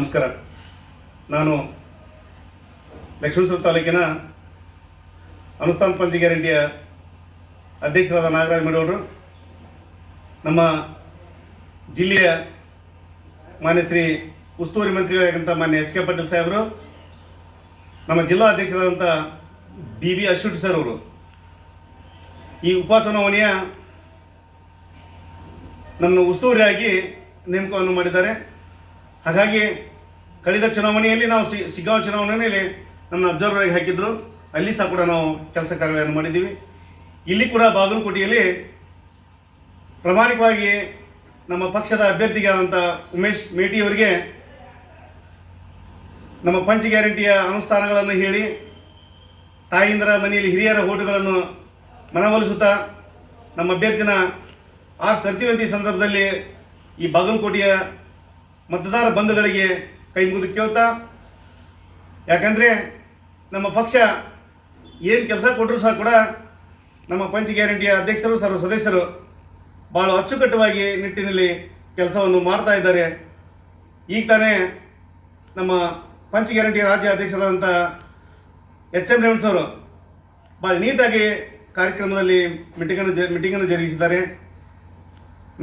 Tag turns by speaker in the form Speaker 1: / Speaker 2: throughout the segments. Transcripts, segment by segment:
Speaker 1: ನಮಸ್ಕಾರ. ನಾನು ಲಕ್ಷ್ಮೇಶ್ವರ ತಾಲೂಕಿನ ಅನುಷ್ಠಾನ ಪಂಚ ಗ್ಯಾರಂಟಿಯ ಅಧ್ಯಕ್ಷರಾದ ನಾಗರಾಜ ಮಡಿಯವರು, ನಮ್ಮ ಜಿಲ್ಲೆಯ ಮಾನ್ಯ ಶ್ರೀ ಉಸ್ತುವಾರಿ ಮಂತ್ರಿಗಳಾದಂಥ ಮಾನ್ಯ ಎಚ್ ಕೆ ಪಾಟೀಲ್ ಸಾಹೇಬರು, ನಮ್ಮ ಜಿಲ್ಲಾ ಅಧ್ಯಕ್ಷರಾದಂಥ ಬಿ ಬಿ ಅಶ್ವಥ್ ಸರ್ ಅವರು ಈ ಉಪಚುನಾವಣೆಯ ನಮ್ಮನ್ನು ಉಸ್ತುವಾರಿಯಾಗಿ ನೇಮಕವನ್ನು ಮಾಡಿದ್ದಾರೆ. ಹಾಗಾಗಿ ಕಳೆದ ಚುನಾವಣೆಯಲ್ಲಿ ನಾವು ಸಿಗ್ಗಾಂವ್ ಚುನಾವಣೆಯಲ್ಲಿ ನನ್ನ ಅಬ್ಸರ್ವರ್ ಆಗಿ ಹಾಕಿದ್ರು. ಅಲ್ಲಿ ಸಹ ಕೂಡ ನಾವು ಕೆಲಸ ಕಾರ್ಯಗಳನ್ನು ಮಾಡಿದ್ದೀವಿ. ಇಲ್ಲಿ ಕೂಡ ಬಾಗಲಕೋಟೆಯಲ್ಲಿ ಪ್ರಾಮಾಣಿಕವಾಗಿ ನಮ್ಮ ಪಕ್ಷದ ಅಭ್ಯರ್ಥಿಗಾದಂಥ ಉಮೇಶ್ ಮೇಟಿ ಅವರಿಗೆ ನಮ್ಮ ಪಂಚ ಗ್ಯಾರಂಟಿಯ ಅನುಷ್ಠಾನಗಳನ್ನು ಹೇಳಿ ತಾಯಿಂದರ ಮನೆಯಲ್ಲಿ ಹಿರಿಯರ ಓಟುಗಳನ್ನು ಮನವೊಲಿಸುತ್ತಾ ನಮ್ಮ ಅಭ್ಯರ್ಥಿನ ತರ್ತೀವಂತ ಸಂದರ್ಭದಲ್ಲಿ ಈ ಬಾಗಲಕೋಟೆಯ ಮತದಾರ ಬಂಧುಗಳಿಗೆ ಕೈ ಮುಗಿದು ಕೇಳ್ತಾ, ಯಾಕಂದರೆ ನಮ್ಮ ಪಕ್ಷ ಏನು ಕೆಲಸ ಕೊಟ್ಟರೂ ಸಹ ಕೂಡ ನಮ್ಮ ಪಂಚ ಗ್ಯಾರಂಟಿಯ ಅಧ್ಯಕ್ಷರು ಸರ್ವ ಸದಸ್ಯರು ಭಾಳ ಅಚ್ಚುಕಟ್ಟುವಾಗಿ ನಿಟ್ಟಿನಲ್ಲಿ ಕೆಲಸವನ್ನು ಮಾಡ್ತಾ ಇದ್ದಾರೆ. ಈಗ ತಾನೇ ನಮ್ಮ ಪಂಚ ಗ್ಯಾರಂಟಿಯ ರಾಜ್ಯ ಅಧ್ಯಕ್ಷರಾದಂಥ ಎಚ್ ಎಂ ರೇವಣ್ಣ ಅವರು ಭಾಳ ನೀಟಾಗಿ ಕಾರ್ಯಕ್ರಮದಲ್ಲಿ ಮೀಟಿಂಗನ್ನು ಜರುಗಿಸಿದ್ದಾರೆ.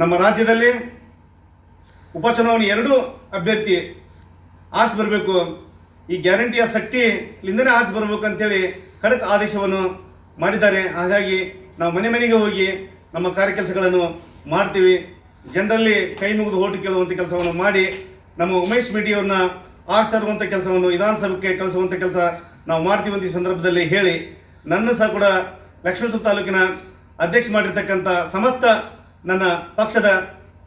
Speaker 1: ನಮ್ಮ ರಾಜ್ಯದಲ್ಲಿ ಉಪಚುನಾವಣೆ ಎರಡೂ ಅಭ್ಯರ್ಥಿ ಆಚೆ ಬರಬೇಕು, ಈ ಗ್ಯಾರಂಟಿಯ ಶಕ್ತಿಲಿಂದನೇ ಆಚೆ ಬರಬೇಕು ಅಂತೇಳಿ ಖಡಕ್ ಆದೇಶವನ್ನು ಮಾಡಿದ್ದಾರೆ. ಹಾಗಾಗಿ ನಾವು ಮನೆ ಮನೆಗೆ ಹೋಗಿ ನಮ್ಮ ಕಾರ್ಯಕೆಲಸಗಳನ್ನು ಮಾಡ್ತೀವಿ. ಜನರಲ್ಲಿ ಕೈ ಮುಗಿದು ಓಟು ಕೇಳುವಂಥ ಕೆಲಸವನ್ನು ಮಾಡಿ ನಮ್ಮ ಉಮೇಶ್ ಮೇಟಿಯವ್ರನ್ನ ಆಚೆ ತರುವಂಥ ಕೆಲಸವನ್ನು ವಿಧಾನಸಭೆಗೆ ಕಳಿಸುವಂಥ ಕೆಲಸ ನಾವು ಮಾಡ್ತೀವಿ ಅಂತ ಈ ಸಂದರ್ಭದಲ್ಲಿ ಹೇಳಿ, ನನ್ನ ಸಹ ಕೂಡ ಲಕ್ಷ್ಮೇಶ್ವರ ತಾಲೂಕಿನ ಅಧ್ಯಕ್ಷ ಮಾಡಿರ್ತಕ್ಕಂಥ ಸಮಸ್ತ ನನ್ನ ಪಕ್ಷದ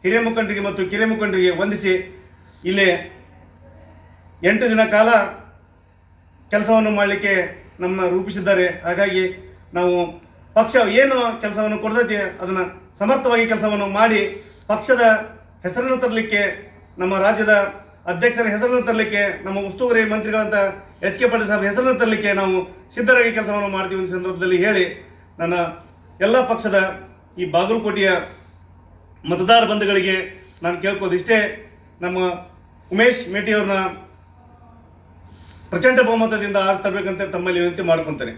Speaker 1: ಹಿರಿಯ ಮುಖಂಡರಿಗೆ ಮತ್ತು ಕಿರಿಯ ಮುಖಂಡರಿಗೆ ವಂದಿಸಿ ಇಲ್ಲೇ 8 ದಿನ ಕಾಲ ಕೆಲಸವನ್ನು ಮಾಡಲಿಕ್ಕೆ ನಮ್ಮನ್ನು ರೂಪಿಸಿದ್ದಾರೆ. ಹಾಗಾಗಿ ನಾವು ಪಕ್ಷ ಏನು ಕೆಲಸವನ್ನು ಕೊಡ್ತೈತಿ ಅದನ್ನು ಸಮರ್ಥವಾಗಿ ಕೆಲಸವನ್ನು ಮಾಡಿ ಪಕ್ಷದ ಹೆಸರನ್ನು ತರಲಿಕ್ಕೆ, ನಮ್ಮ ರಾಜ್ಯದ ಅಧ್ಯಕ್ಷರ ಹೆಸರನ್ನು ತರಲಿಕ್ಕೆ, ನಮ್ಮ ಉಸ್ತುವಾರಿ ಮಂತ್ರಿಗಳಂತ ಎಚ್ ಕೆ ಪಾಟೀಲ್ ಸಾಹೇಬ್ ಹೆಸರನ್ನು ತರಲಿಕ್ಕೆ ನಾವು ಸಿದ್ಧರಾಗಿ ಕೆಲಸವನ್ನು ಮಾಡ್ತೀವಿ ಈ ಸಂದರ್ಭದಲ್ಲಿ ಹೇಳಿ, ನನ್ನ ಎಲ್ಲ ಪಕ್ಷದ ಈ ಬಾಗಲಕೋಟೆಯ ಮತದಾರ ಬಂಧುಗಳಿಗೆ ನಾನು ಕೇಳ್ಕೋದಿಷ್ಟೇ, ನಮ್ಮ ಉಮೇಶ್ ಮೇಟಿಯವ್ರನ್ನ ಪ್ರಚಂಡ ಬಹುಮತದಿಂದ ಆರಿಸಿ ತರಬೇಕಂತ ತಮ್ಮಲ್ಲಿ ವಿನಂತಿ ಮಾಡ್ಕೊತೇನೆ.